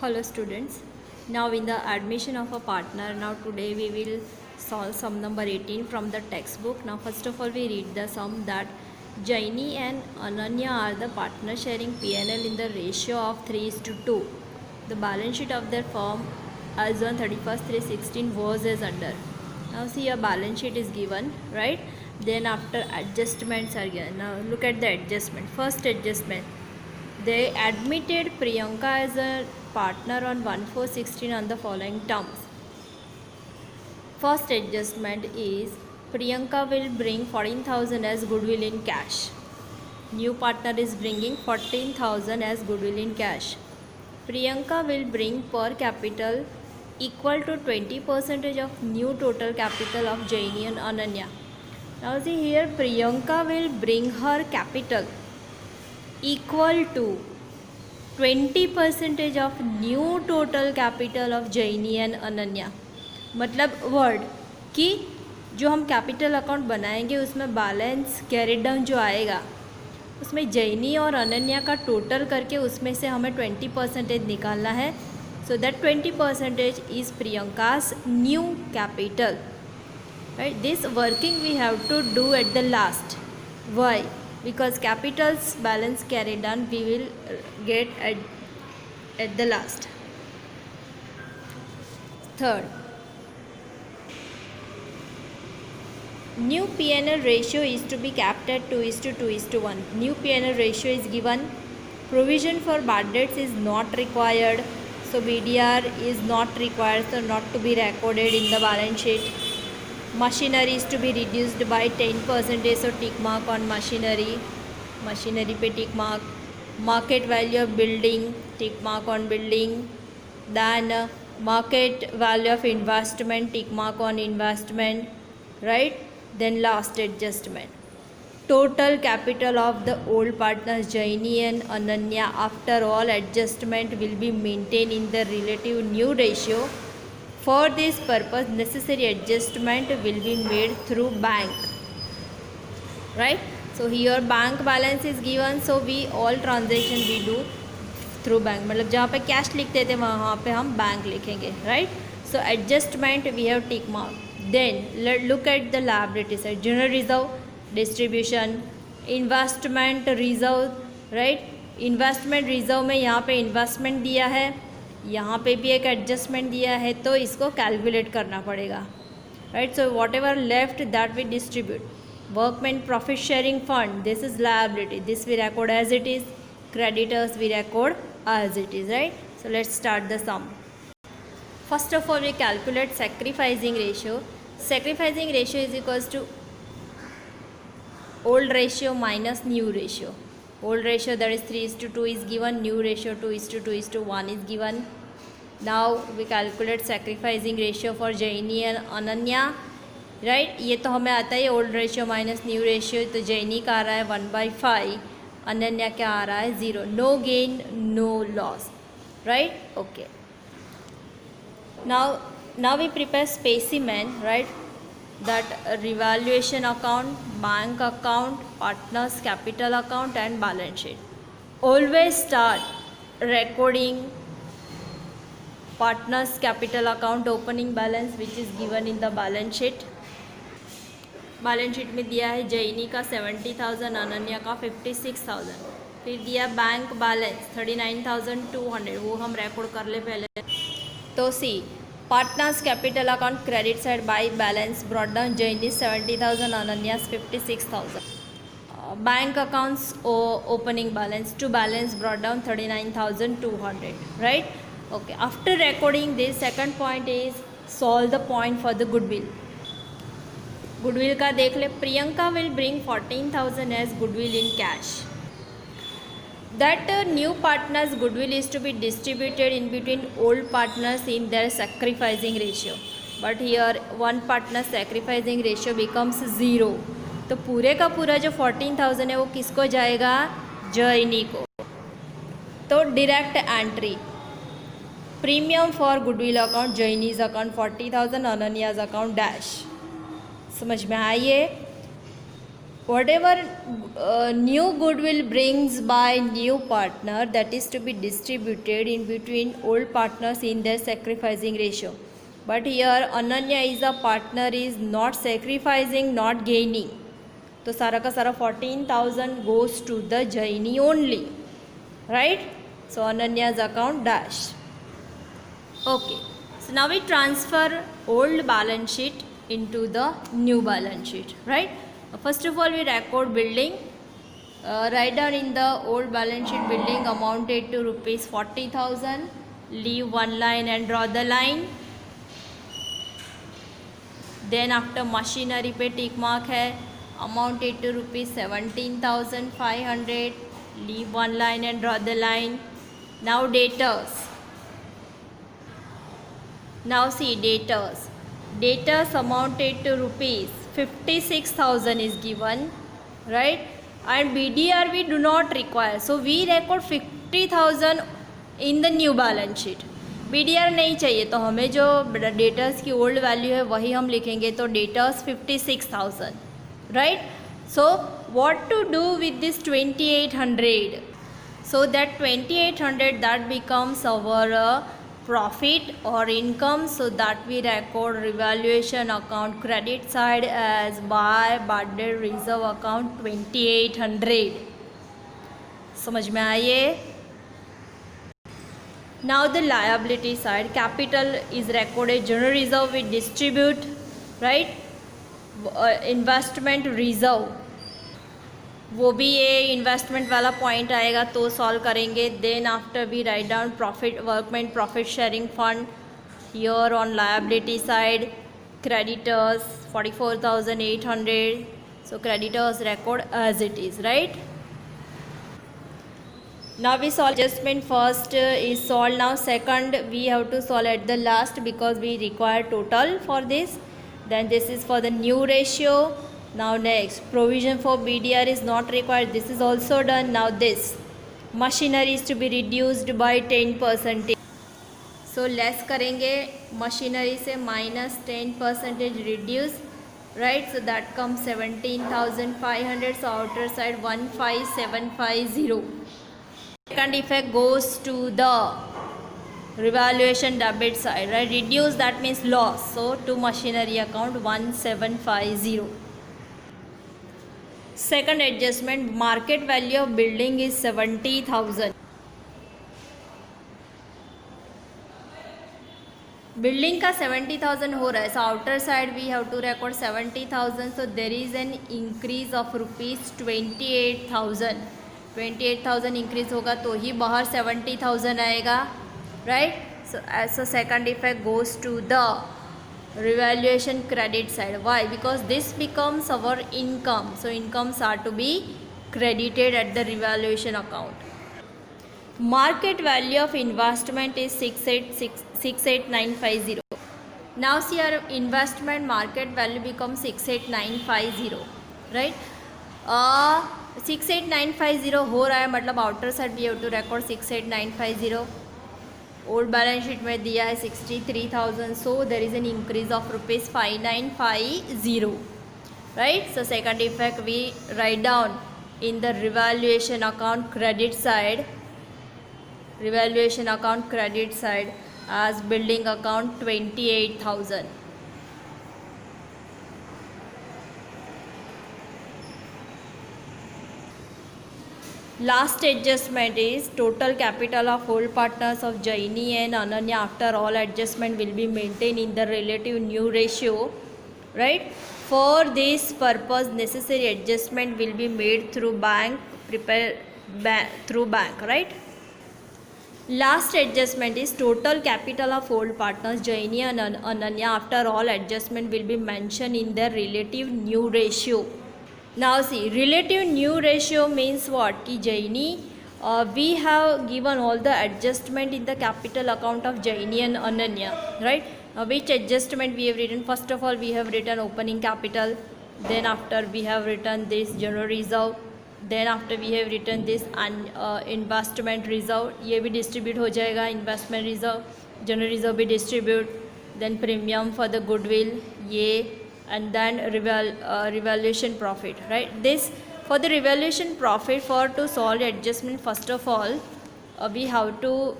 Hello students, now in the admission of a partner, now today we will solve sum number 18 from the textbook. Now first of all we read the sum that Jaini and Ananya are the partner sharing P&L in the ratio of 3:2. The balance sheet of their firm as on 31st 3/16 was as under. Now see a balance sheet is given, right? Then after adjustments are given. Now look at the adjustment. First adjustment, they admitted Priyanka as a partner on 1/4/16 on the following terms. First adjustment is Priyanka will bring 14,000 as goodwill in cash. New partner is bringing 14,000 as goodwill in cash. Priyanka will bring per capital equal to 20% of new total capital of Jaini and Ananya. Now see here, Priyanka will bring her capital equal to 20% of new total capital of Jenny and Ananya. मतलब word कि जो हम capital account बनाएंगे उसमें balance carried down जो आएगा उसमें जैनी और अनन्या का टोटल करके उसमें से हमें 20% निकालना है. So that 20% is Priyanka's new capital. Right, this working we have to do at the last. Why? Because capital's balance carried on we will get at the last. Third, new P&L ratio is to be capped at 2:2:1. New P&L ratio is given. Provision for bad debts is not required, so BDR is not required, so not to be recorded in the balance sheet. Machinery is to be reduced by 10%, so tick mark on machinery. Machinery पे tick mark. Market value of building, tick mark on building. Then market value of investment, tick mark on investment. Right? Then last adjustment. Total capital of the old partners Jaini and Ananya after all adjustment will be maintained in the relative new ratio. For this purpose, necessary adjustment will be made through bank. Right? So here bank balance is given. So we all transaction we do through bank. मतलब जहाँ पे cash लिखते थे वहाँ पे हम bank लिखेंगे. Right? So adjustment we have tick mark. Then let's look at the liability side. General reserve, distribution, investment reserve. Right? Investment reserve में यहाँ पे investment दिया है, यहाँ पे भी एक एडजस्टमेंट दिया है, तो इसको कैलकुलेट करना पड़ेगा. Right, so whatever left that we distribute. Workman profit sharing fund, this is liability, this we record as it is. Creditors we record as it is. Right, so let's start the sum. First of all we calculate sacrificing ratio. Sacrificing ratio is equals to old ratio minus new ratio. Old ratio that is 3:2 is given, new ratio 2:2:1 is given. Now we calculate sacrificing ratio for Jaini and Ananya. Right, ये तो हमें आता है old ratio minus new ratio. तो Jaini का आ रहा है 1/5, अनन्या क्या आ रहा है 0. No gain, no loss. Right, okay. Now we prepare specimen. Right, that revaluation account, bank account, partners capital account and balance sheet. Always start recording partners capital account opening balance which is given in the balance sheet. Balance sheet में दिया है जैनी का 70,000, अनन्या का 56,000. फिर दिया bank balance 39,200, वो हम record कर ले पहले. तो सी partners capital account credit side by balance brought down Jaini's 70,000, Ananya's 56,000. Bank accounts opening balance to balance brought down 39,200. Right, okay. After recording this, second point is solve the point for the goodwill. Goodwill का देख ले. Priyanka will bring 14,000 as goodwill in cash. That new partners goodwill is to be distributed in between old partners in their sacrificing ratio. But here one partner sacrificing ratio becomes 0. तो पूरे का पूरा जो 14,000 है वो किसको जाएगा? जैनी को. तो direct entry, premium for goodwill account Jenny's account 40,000, Ananya's account dash. समझ में आइए. whatever new goodwill brings by new partner, that is to be distributed in between old partners in their sacrificing ratio. But here Ananya is a partner, is not sacrificing, not gaining. तो सारा का सारा 14,000 goes to the Jaini only, right? So Ananya's account dash. Okay, so now we transfer old balance sheet into the new balance sheet, right? First of all, we record building. Write down in the old balance sheet building amounted to rupees 40,000. Leave one line and draw the line. Then after machinery पे tick mark है, amounted to rupees 17,500. Leave one line and draw the line. Now debtors. Now see debtors. Debtors amounted to rupees 56,000 is given, right? And BDR we do not require, so we record 50,000 in the new balance sheet. BDR नहीं चाहिए, तो हमें जो debtors की old value है वही हम लिखेंगे. तो debtors 56,000, right? So what to do with this 2,800? So that 2,800, that becomes our profit or income, so that we record revaluation account credit side as by bad debt reserve account 2,800. समझ में आइए. Now the liability side, capital is recorded, general reserve we distribute, right? Investment reserve, वो भी ये investment वाला point आएगा तो solve करेंगे. Then after we write down profit workman profit sharing fund. Here on liability side creditors 44,800. So creditors record as it is, right? Now we solve adjustment. First is solved. Now second we have to solve at the last because we require total for this. Then this is for the new ratio. Now next, provision for BDR is not required. This is also done. Now this machinery is to be reduced by 10%. So less करेंगे machinery से minus 10% reduce, right? So that comes 17,500. So outer side 15,750. Second effect goes to the revaluation debit side, right? Reduce, that means loss. So to machinery account 1750. Second adjustment, market value of building is 70,000. Building का 70,000 हो रहा है. So outer side we have to record 70,000. So there is an increase of rupees 28,000. 28,000 increase होगा तो ही बाहर 70,000 आएगा, right? So second effect goes to the revaluation credit side. Why? Because this becomes our income, so incomes are to be credited at the revaluation account. Market value of investment is 68,950. Now see our investment market value becomes 68,950, right? 68,950 हो रहा है, मतलब outer side we have to record 68,950. Old balance sheet में दिया है 63,000. So there is an increase of rupees 5,950, right? So second effect we write down in the revaluation account credit side, revaluation account credit side as building account 28,000. Last adjustment is total capital of whole partners of Jaini and Ananya after all adjustment will be maintained in the relative new ratio, right? For this purpose necessary adjustment will be made through through bank, right? Last adjustment is total capital of whole partners Jaini and Ananya after all adjustment will be mentioned in the relative new ratio. Now see, relative new ratio means what? कि Jaini, we have given all the adjustment in the capital account of Jaini and Ananya, right? Which adjustment we have written? First of all, we have written opening capital. Then after we have written this general reserve. Then after we have written this investment reserve. ये भी distribute हो जाएगा. Investment reserve, general reserve भी distribute. Then premium for the goodwill, ये and then revaluation profit, right? This for the revaluation profit, for to solve adjustment, first of all we have to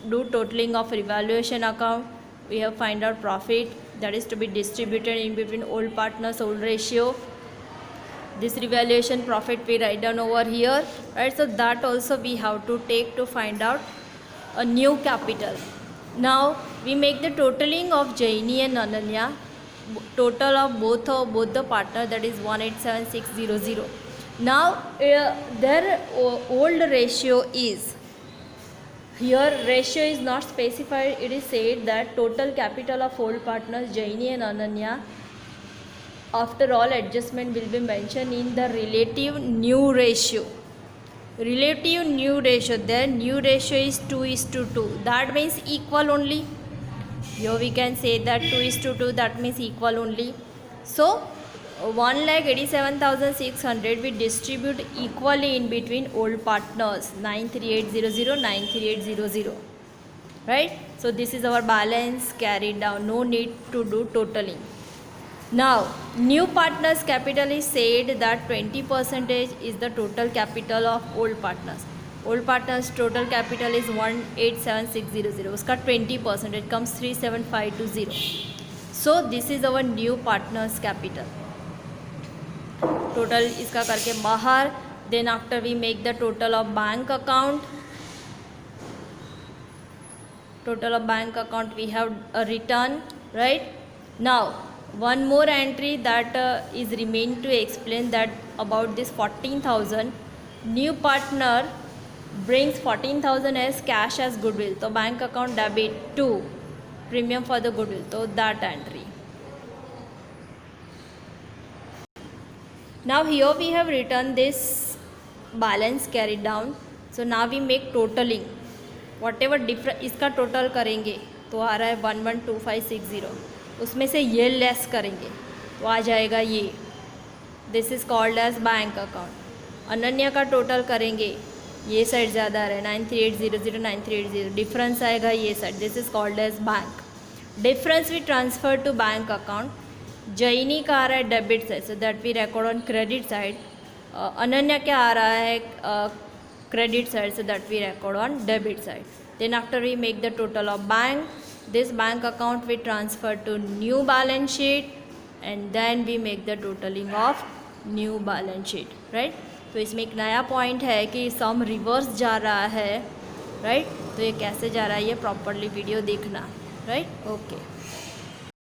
do totaling of revaluation account. We have find out profit that is to be distributed in between old partners, old ratio. This revaluation profit we write down over here, right? So that also we have to take to find out a new capital. Now we make the totaling of Jaini and Ananya, total of both the partner, that is 187600. Now their old ratio is, here ratio is not specified, it is said that total capital of old partners Jaini and Ananya after all adjustment will be mentioned in the relative new ratio. Relative new ratio, their new ratio is 2:2. That means equal only. Here we can say that 2:2, that means equal only. So 1,87,600 we distribute equally in between old partners 93800, 93800, right? So this is our balance carried down, no need to do totaling. Now new partners capital is said that 20% is the total capital of old partners. Old partners total capital is 1,87,600, उसका 20% it comes 3,7,520. So this is our new partners capital. Total इसका करके बाहर. Then after we make the total of bank account. Total of bank account we have a return, right? Now one more entry that is remain to explain that about this 14,000. New partner brings 14,000 as cash as goodwill. So bank account debit to premium for the goodwill. So that entry. Now here we have written this balance carried down. So now we make totaling. Whatever different इसका total करेंगे तो आ रहा है 112560. उसमें से ये less करेंगे तो आ जाएगा ये. This is called as bank account. Ananya का टोटल करेंगे, ये साइड ज़्यादा आ रहा है 93800, 93800, डिफरेंस आएगा ये साइड. This is called as bank. Difference we transfer to bank account. Jenny का आ रहा है debit side, so that we record on credit side. Ananya क्या आ रहा है credit side, so that we record on debit side. Then after we make the total of bank, this bank account we transfer to new balance sheet and then we make the totaling of new balance sheet, right? तो इसमें एक नया point है कि सम reverse जा रहा है, right? तो ये कैसे जा रहा है ये प्रॉपरली वीडियो देखना, right? ओके.